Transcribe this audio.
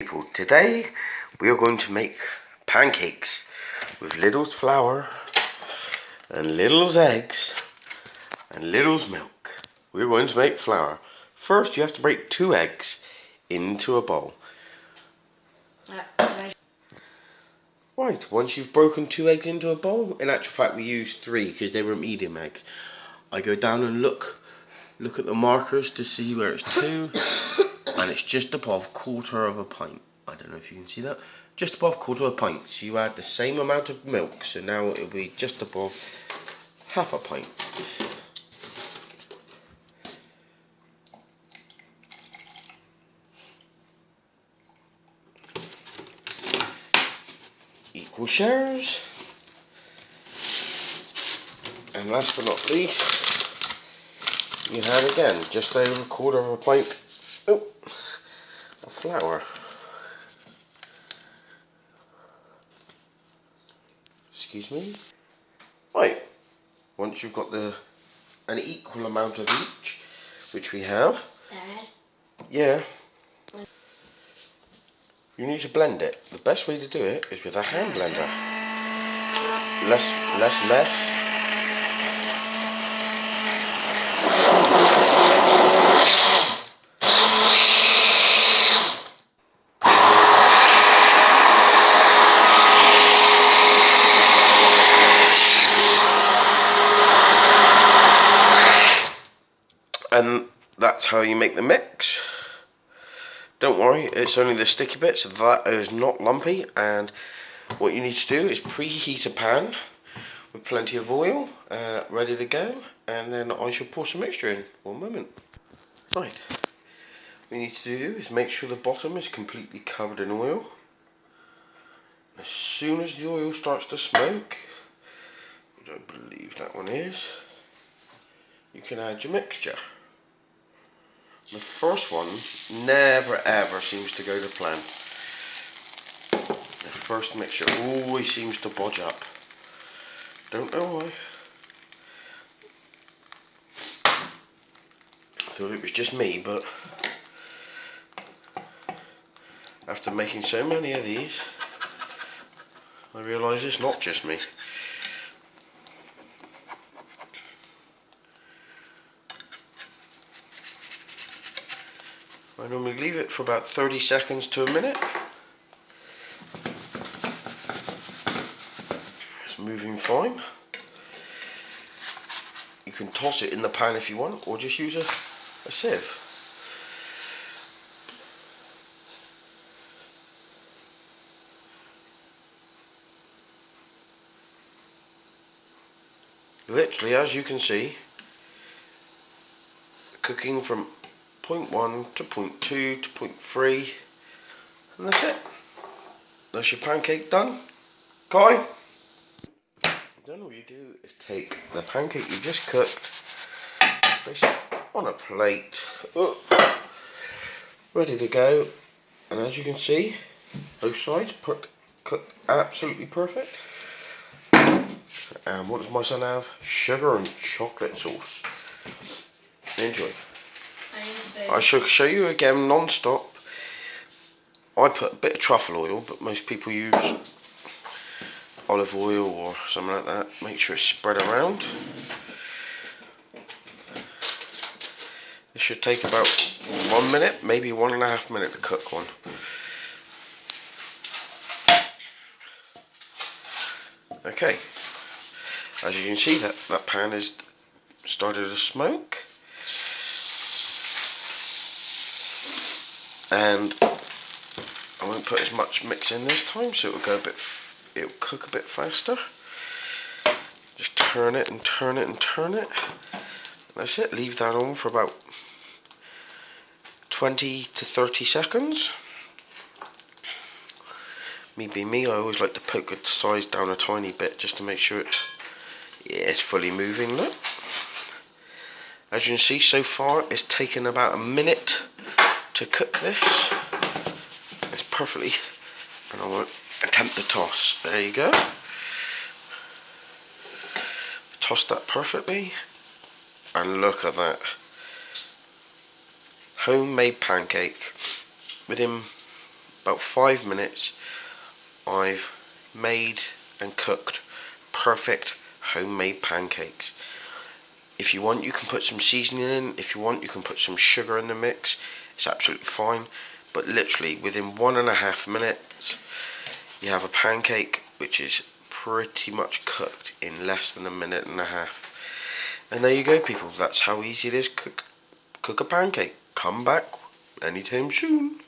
People, today we are going to make pancakes with Lidl's flour and Lidl's eggs and Lidl's milk. We're going to make flour. First you have to break 2 eggs into a bowl. Right, once you've broken 2 eggs into a bowl, in actual fact we used 3 because they were medium eggs. I go down and look at the markers to see where it's 2. And it's just above 1/4 of a pint. I don't know if you can see that. Just above 1/4 of a pint. So you add the same amount of milk. So now it'll be just above 1/2 pint. Equal shares. And last but not least, you have again just over 1/4 of a pint of flour. Excuse me. Right, once you've got an equal amount of each, which we have. Dad? Yeah. You need to blend it. The best way to do it is with a hand blender. Less mess. And that's how you make the mix. Don't worry, it's only the sticky bits that is not lumpy. And what you need to do is preheat a pan with plenty of oil ready to go, and then I shall pour some mixture in. One moment. Right, what you need to do is make sure the bottom is completely covered in oil. As soon as the oil starts to smoke, which I believe that one is, you can add your mixture. The first one never ever seems to go to plan. The first mixture always seems to bodge up. Don't know why. I thought it was just me, but after making so many of these, I realise it's not just me. I normally leave it for about 30 seconds to a minute. It's moving fine. You can toss it in the pan if you want, or just use a sieve. Literally, as you can see, cooking from point 1 to point 2 to point 3, and that's it. That's your pancake done. Kai? Then all you do is take the pancake you just cooked, place it on a plate, ready to go, and as you can see, both sides cooked absolutely perfect. And what does my son have? Sugar and chocolate sauce. Enjoy. I shall show you again non-stop. I put a bit of truffle oil, but most people use olive oil or something like that. Make sure it's spread around. This should take about 1 minute, maybe 1.5 minutes to cook one. Okay, as you can see, that pan is started to smoke. And I won't put as much mix in this time, so it'll cook a bit faster. Just turn it and turn it and turn it. That's it. Leave that on for about 20 to 30 seconds. Me being me, I always like to poke the size down a tiny bit just to make sure it's fully moving. Look. As you can see, so far it's taken about a minute to cook this. It's perfectly, and I won't attempt to toss. There you go. Toss that perfectly, and look at that. Homemade pancake within about 5 minutes, I've made and cooked perfect homemade pancakes. If you want, you can put some seasoning in. If you want, you can put some sugar in the mix. It's absolutely fine. But literally, within 1.5 minutes, you have a pancake which is pretty much cooked in less than 1.5 minutes. And there you go, people. That's how easy it is to cook a pancake. Come back anytime soon.